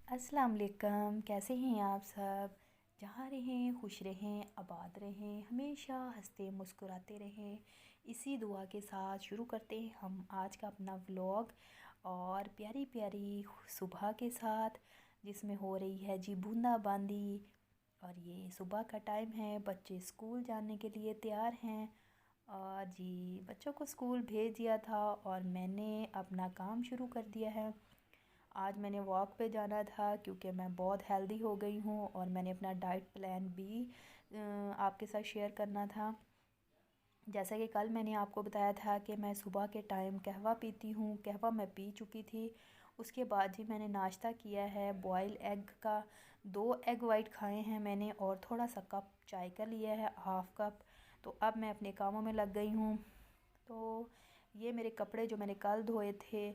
अस्सलाम वालेकुम। कैसे हैं आप सब? जहाँ रहें खुश रहें, आबाद रहें, हमेशा हंसते मुस्कुराते रहें। इसी दुआ के साथ शुरू करते हैं हम आज का अपना व्लॉग। और प्यारी प्यारी सुबह के साथ जिसमें हो रही है जी बूंदाबांदी। और ये सुबह का टाइम है, बच्चे स्कूल जाने के लिए तैयार हैं। और जी बच्चों को स्कूल भेज दिया था और मैंने अपना काम शुरू कर दिया है। आज मैंने वॉक पे जाना था क्योंकि मैं बहुत हेल्दी हो गई हूँ और मैंने अपना डाइट प्लान भी आपके साथ शेयर करना था। जैसा कि कल मैंने आपको बताया था कि मैं सुबह के टाइम कहवा पीती हूँ, कहवा मैं पी चुकी थी। उसके बाद ही मैंने नाश्ता किया है बॉयल एग का। 2 एग वाइट खाए हैं मैंने और थोड़ा सा कप चाय का लिया है, हाफ़ कप। तो अब मैं अपने कामों में लग गई हूँ। तो ये मेरे कपड़े जो मैंने कल धोए थे,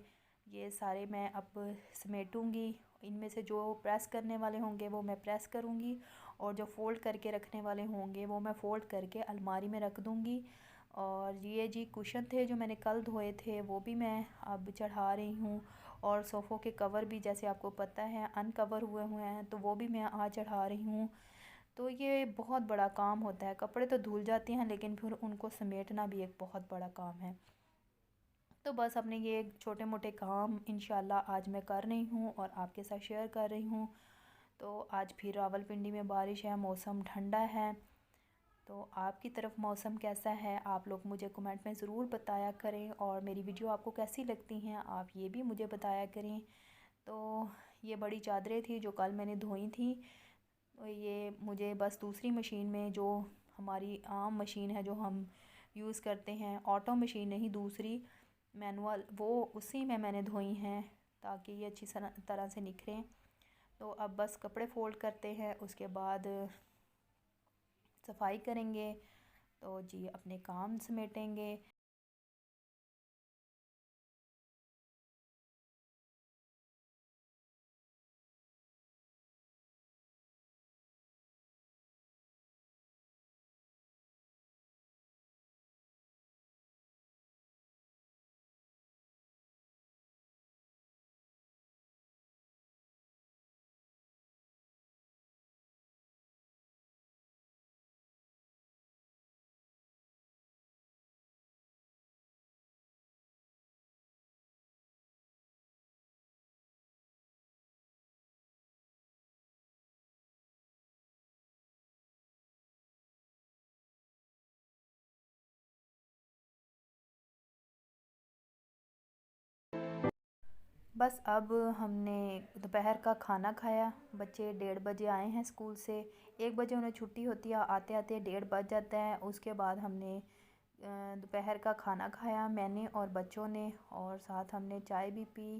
ये सारे मैं अब समेटूँगी। इनमें से जो प्रेस करने वाले होंगे वो मैं प्रेस करूँगी और जो फ़ोल्ड करके रखने वाले होंगे वो मैं फ़ोल्ड करके अलमारी में रख दूँगी। और ये जी कुशन थे जो मैंने कल धोए थे वो भी मैं अब चढ़ा रही हूँ। और सोफ़ों के कवर भी जैसे आपको पता है अनकवर हुए हैं, तो वो भी मैं आज चढ़ा रही हूँ। तो ये बहुत बड़ा काम होता है। कपड़े तो धुल जाते हैं लेकिन फिर उनको समेटना भी एक बहुत बड़ा काम है। तो बस अपने ये छोटे मोटे काम इंशाल्लाह आज मैं कर रही हूँ और आपके साथ शेयर कर रही हूँ। तो आज फिर रावलपिंडी में बारिश है, मौसम ठंडा है। तो आपकी तरफ मौसम कैसा है? आप लोग मुझे कमेंट में ज़रूर बताया करें और मेरी वीडियो आपको कैसी लगती हैं आप ये भी मुझे बताया करें। तो ये बड़ी चादरें थी जो कल मैंने धोई थी। तो ये मुझे बस दूसरी मशीन में, जो हमारी आम मशीन है जो हम यूज़ करते हैं, ऑटो मशीन नहीं दूसरी मैनुअल, वो उसी में मैंने धोई हैं ताकि ये अच्छी तरह से निखरें। तो अब बस कपड़े फ़ोल्ड करते हैं, उसके बाद सफाई करेंगे। तो जी अपने काम समेटेंगे। बस अब हमने दोपहर का खाना खाया। बच्चे 1:30 बजे आए हैं स्कूल से। 1 बजे उन्हें छुट्टी होती है, आते आते 1:30 बज जाता है। उसके बाद हमने दोपहर का खाना खाया मैंने और बच्चों ने, और साथ हमने चाय भी पी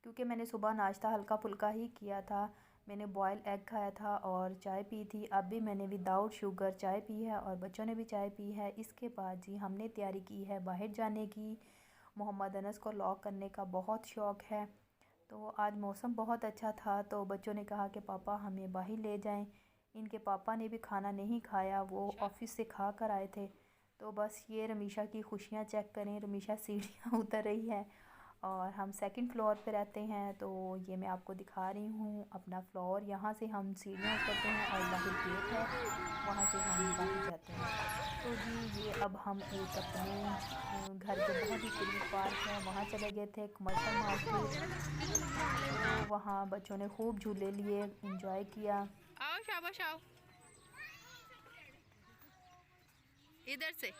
क्योंकि मैंने सुबह नाश्ता हल्का फुल्का ही किया था। मैंने बॉयल एग खाया था और चाय पी थी। अब भी मैंने विदाउट शुगर चाय पी है और बच्चों ने भी चाय पी है। इसके बाद जी हमने तैयारी की है बाहर जाने की। मोहम्मद अनस को लॉक करने का बहुत शौक़ है। तो आज मौसम बहुत अच्छा था तो बच्चों ने कहा कि पापा हमें बाहर ले जाएं। इनके पापा ने भी खाना नहीं खाया, वो ऑफ़िस से खा कर आए थे। तो बस ये रमीशा की खुशियाँ चेक करें, रमीशा सीढ़ियाँ उतर रही है। और हम सेकंड फ्लोर पे रहते हैं, तो ये मैं आपको दिखा रही हूँ अपना फ्लोर। यहाँ से हम सीढ़ियाँ उतरते हैं और बाहर गेट है, वहाँ से हम बाहर जाते हैं। तो जी ये अब हम एक अपने घर के बहुत ही करीब पार्क है वहाँ चले गए थे, कमर्शियल मार्केट। तो वहाँ बच्चों ने खूब झूले लिए, इंजॉय किया। आओ शाबाश आओ, इधर से।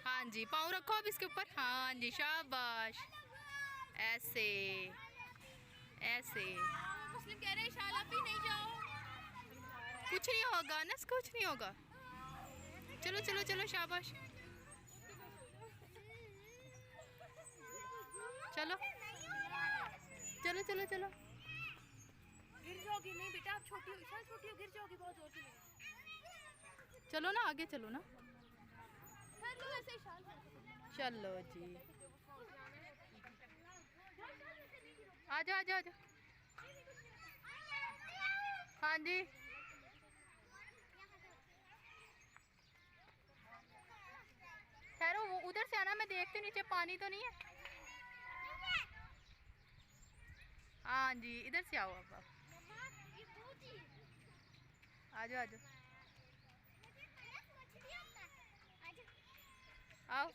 हाँ जी, पाँव रखो अब इसके ऊपर। हाँ जी शाबाश, ऐसे ऐसे। मुस्लिम कह रहे हैं शाला भी नहीं जाओ, कुछ नहीं होगा ना, कुछ नहीं होगा। चलो चलो चलो शाबाश, चलो चलो चलो चलो। गिर जाओगी नहीं बेटा, आप छोटी हो, छोटी हो, गिर जाओगी बहुत जोर से। चलो ना आगे चलो ना, चलो जी। आ जाओ आ जाओ आ जाओ। हाँ जी ठहरो, वो उधर से आना, मैं देखती नीचे पानी तो नहीं है। हाँ जी, इधर से आओ अब आ जाओ आ जाओ आओ।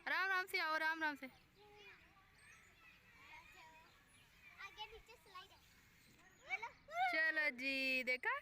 आराम आराम से आओ, आराम आराम से। चलो जी, देखा।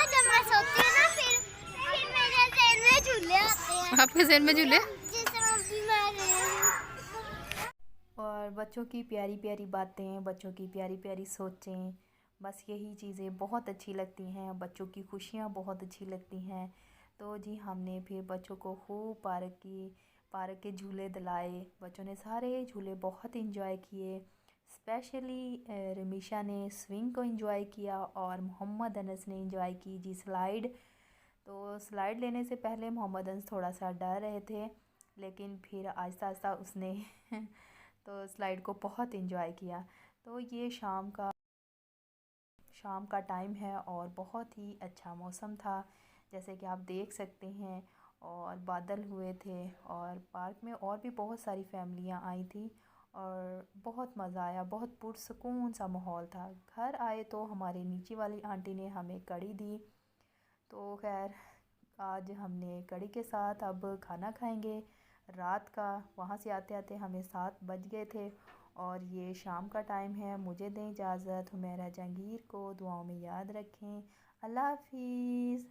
जब मैं सोती हूँ ना फिर मेरे ज़हन में झूले आते हैं। आपके ज़हन में झूले? जैसे मैं बीमार हूँ। और बच्चों की प्यारी प्यारी बातें, बच्चों की प्यारी प्यारी सोचें, बस यही चीज़ें बहुत अच्छी लगती हैं। बच्चों की खुशियाँ बहुत अच्छी लगती हैं। तो जी हमने फिर बच्चों को खूब पार्क के झूले दिलाए। बच्चों ने सारे झूले बहुत इंजॉय किए। स्पेशली रमीशा ने स्विंग को इंजॉय किया और मोहम्मद अनस ने इंजॉय की जी स्लाइड। तो स्लाइड लेने से पहले मोहम्मद अनस थोड़ा सा डर रहे थे, लेकिन फिर आहिस्ता आहिस्ता उसने तो स्लाइड को बहुत इंजॉय किया। तो ये शाम का टाइम है और बहुत ही अच्छा मौसम था, जैसे कि आप देख सकते हैं। और बादल हुए थे और पार्क में और भी बहुत सारी फैमिलियां आई थी और बहुत मज़ा आया। बहुत पुरसुकून सा माहौल था। घर आए तो हमारे नीचे वाली आंटी ने हमें कढ़ी दी। तो खैर आज हमने कढ़ी के साथ अब खाना खाएंगे रात का। वहाँ से आते आते हमें 7 बज गए थे और ये शाम का टाइम है। मुझे दें इजाज़त। हुमैरा जहांगीर को दुआओं में याद रखें। अल्लाह हाफिज़।